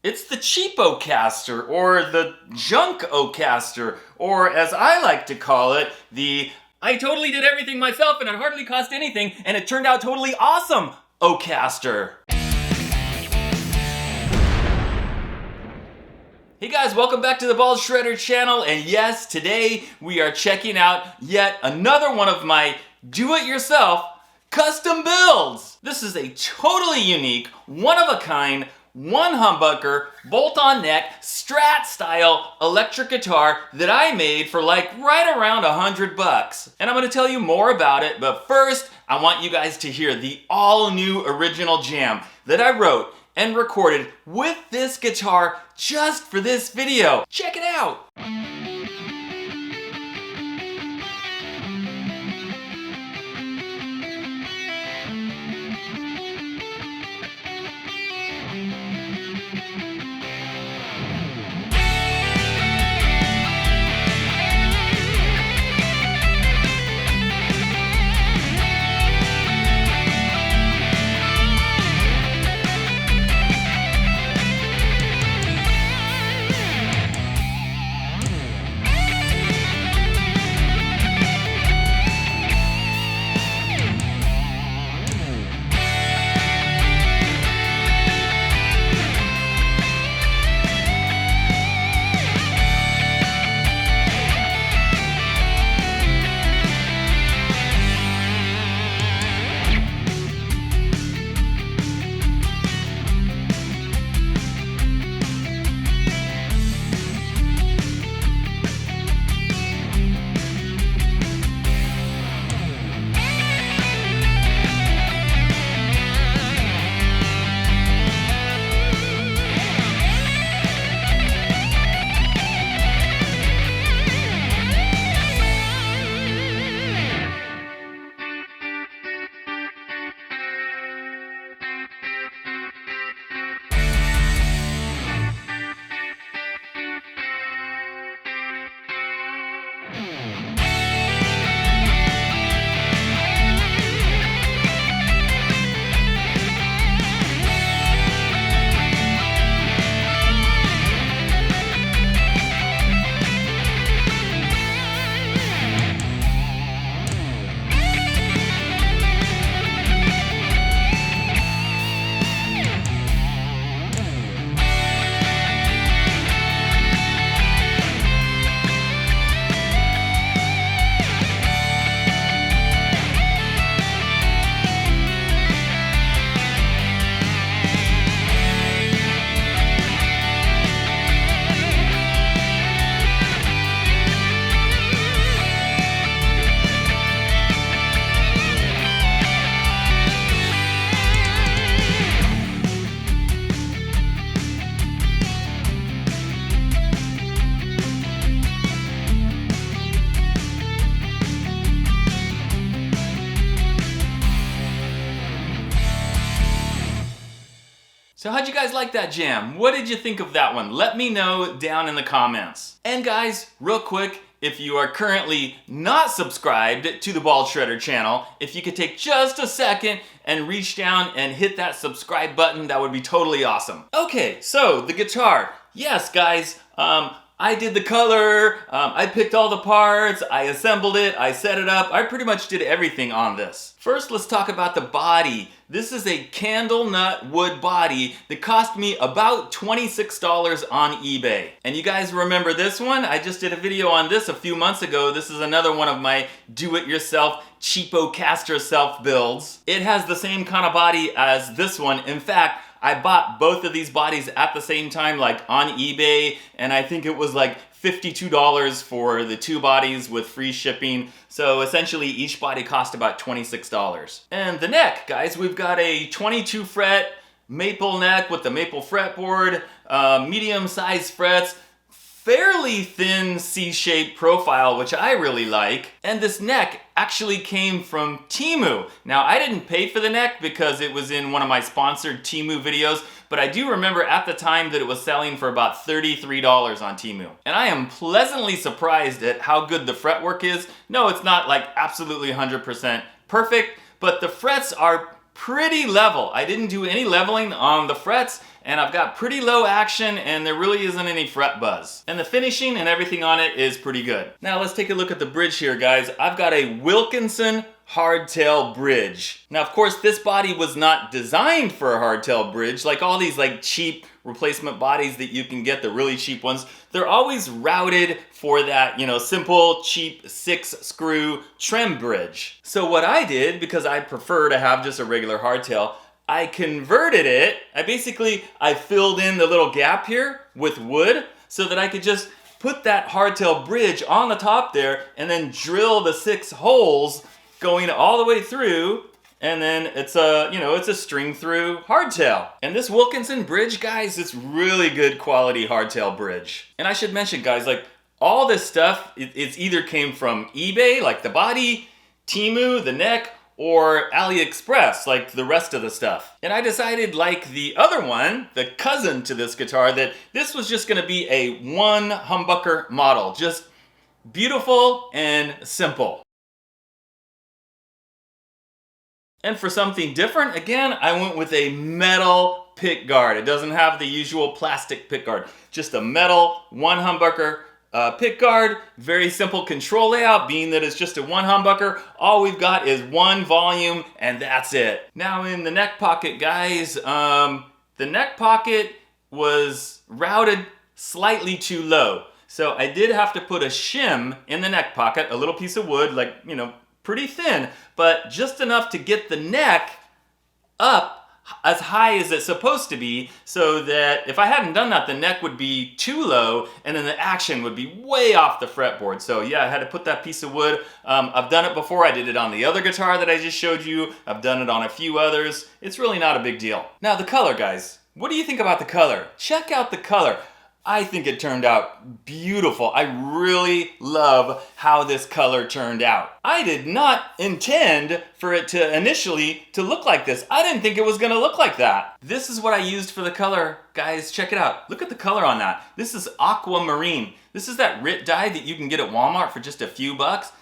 It's the cheapo-caster, or the junk-o-caster, or as I like to call it, the I totally did everything myself and it hardly cost anything and it turned out totally awesome o-caster. Hey guys, welcome back to the Ball Shredder channel, and yes, today we are checking out yet another one of my do-it-yourself custom builds. This is a totally unique, one-of-a-kind, one humbucker, bolt-on neck, Strat style electric guitar that I made for like right around $100. And I'm gonna tell you more about it, but first I want you guys to hear the all-new original jam that I wrote and recorded with this guitar just for this video. Check it out! So how'd you guys like that jam? What did you think of that one? Let me know down in the comments. And guys, real quick, if you are currently not subscribed to the Ball Shredder channel, if you could take just a second and reach down and hit that subscribe button, that would be totally awesome. Okay, so the guitar. Yes, guys, I did the color, I picked all the parts, I assembled it, I set it up, I pretty much did everything on this. First, let's talk about the body. This is a candle nut wood body that cost me about $26 on eBay. And you guys remember this one? I just did a video on this a few months ago. This is another one of my do-it-yourself cheapo caster self builds. It has the same kind of body as this one. In fact, I bought both of these bodies at the same time, like on eBay, and I think it was like $52 for the two bodies with free shipping. So essentially each body cost about $26. And the neck, guys, we've got a 22 fret maple neck with the maple fretboard, medium sized frets, fairly thin C-shaped profile, which I really like. And this neck actually came from Temu. Now, I didn't pay for the neck because it was in one of my sponsored Temu videos, but I do remember at the time that it was selling for about $33 on Temu. And I am pleasantly surprised at how good the fretwork is. No, it's not like absolutely 100% perfect, but the frets are pretty level. I didn't do any leveling on the frets, and I've got pretty low action and there really isn't any fret buzz. And the finishing and everything on it is pretty good. Now let's take a look at the bridge here, guys. I've got a Wilkinson hardtail bridge. Now of course this body was not designed for a hardtail bridge like all these like cheap replacement bodies that you can get, the really cheap ones. They're always routed for that, you know, simple, cheap 6-screw trim bridge. So what I did, because I prefer to have just a regular hardtail, I converted it. I filled in the little gap here with wood so that I could just put that hardtail bridge on the top there and then drill the 6 holes going all the way through, and then it's a string through hardtail. And this Wilkinson bridge, guys, it's really good quality hardtail bridge. And I should mention, guys, like all this stuff, it's either came from eBay, like the body, Temu, the neck, or AliExpress, like the rest of the stuff. And I decided, like the other one, the cousin to this guitar, that this was just gonna be a one humbucker model, just beautiful and simple. And for something different, again, I went with a metal pick guard. It doesn't have the usual plastic pick guard, just a metal one humbucker pick guard. Very simple control layout, being that it's just a one humbucker. All we've got is one volume and that's it. Now in the neck pocket, guys, the neck pocket was routed slightly too low. So I did have to put a shim in the neck pocket, a little piece of wood, like, you know, pretty thin, but just enough to get the neck up as high as it's supposed to be, so that if I hadn't done that, the neck would be too low and then the action would be way off the fretboard. So yeah, I had to put that piece of wood. I've done it before. I did it on the other guitar that I just showed you. I've done it on a few others. It's really not a big deal. Now the color, guys. What do you think about the color? Check out the color. I think it turned out beautiful. I really love how this color turned out. I did not intend for it to initially to look like this. I didn't think it was gonna look like that. This is what I used for the color. Guys, check it out. Look at the color on that. This is aquamarine. This is that RIT dye that you can get at Walmart for just a few bucks.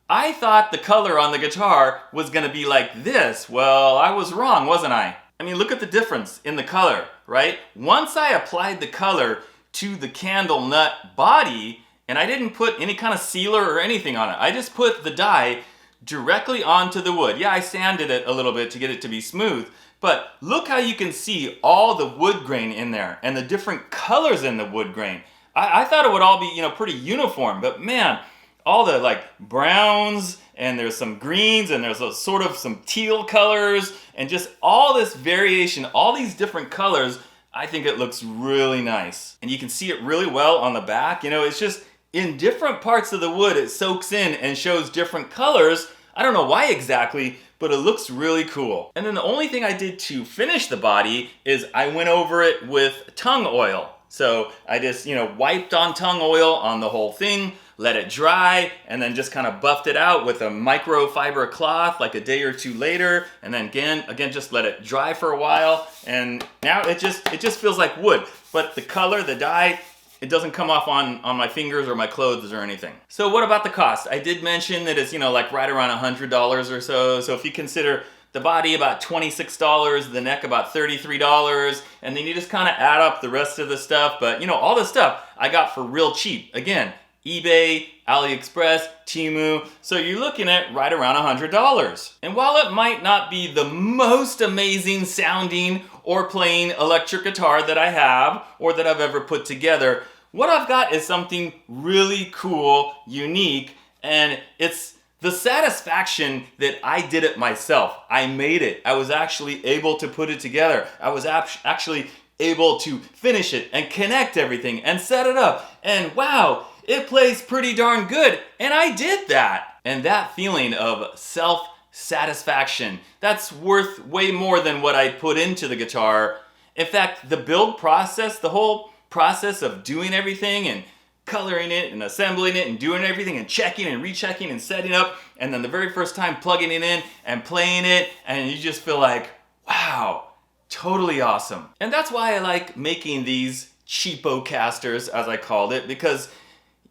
I thought the color on the guitar was gonna be like this. Well, I was wrong, wasn't I? I mean, look at the difference in the color, right? Once I applied the color to the candle nut body, and I didn't put any kind of sealer or anything on it. I just put the dye directly onto the wood. Yeah, I sanded it a little bit to get it to be smooth, but look how you can see all the wood grain in there and the different colors in the wood grain. I thought it would all be, you know, pretty uniform, but man, all the like browns and there's some greens and there's a sort of some teal colors and just all this variation, all these different colors. I think it looks really nice. And you can see it really well on the back. You know, it's just in different parts of the wood, it soaks in and shows different colors. I don't know why exactly, but it looks really cool. And then the only thing I did to finish the body is I went over it with tung oil. So I just, you know, wiped on tung oil on the whole thing, let it dry, and then just kind of buffed it out with a microfiber cloth like a day or two later, and then again just let it dry for a while, and now it just feels like wood. But the color, the dye, it doesn't come off on my fingers or my clothes or anything. So what about the cost? I did mention that it's, you know, like right around $100 or so. So if you consider the body about $26, the neck about $33, and then you just kind of add up the rest of the stuff. But you know, all this stuff I got for real cheap. Again, eBay, AliExpress, Temu, so you're looking at right around $100. And while it might not be the most amazing sounding or playing electric guitar that I have or that I've ever put together, what I've got is something really cool, unique, and it's the satisfaction that I did it myself. I made it. I was actually able to put it together. I was actually able to finish it and connect everything and set it up. And wow, it plays pretty darn good. And I did that. And that feeling of self-satisfaction, that's worth way more than what I put into the guitar. In fact, the build process, the whole process of doing everything and coloring it and assembling it and doing everything and checking and rechecking and setting up, and then the very first time plugging it in and playing it, and you just feel like, wow, totally awesome. And that's why I like making these cheapo casters, as I called it, because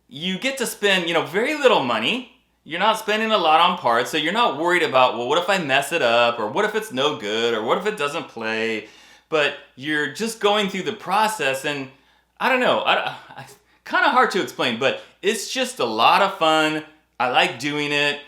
you get to spend, you know, very little money. You're not spending a lot on parts, so you're not worried about, well, what if I mess it up, or what if it's no good, or what if it doesn't play? but you're just going through the process, and I don't know, kind of hard to explain, but it's just a lot of fun. I like doing it,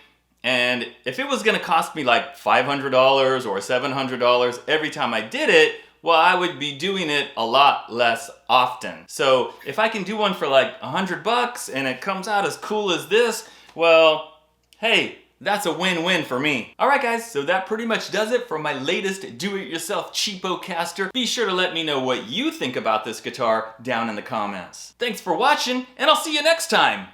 and if it was gonna cost me like $500 or $700 every time I did it, well, I would be doing it a lot less often. So if I can do one for like $100 and it comes out as cool as this, well, hey, that's a win-win for me. Alright guys, so that pretty much does it for my latest do-it-yourself cheapo caster. Be sure to let me know what you think about this guitar down in the comments. Thanks for watching, and I'll see you next time!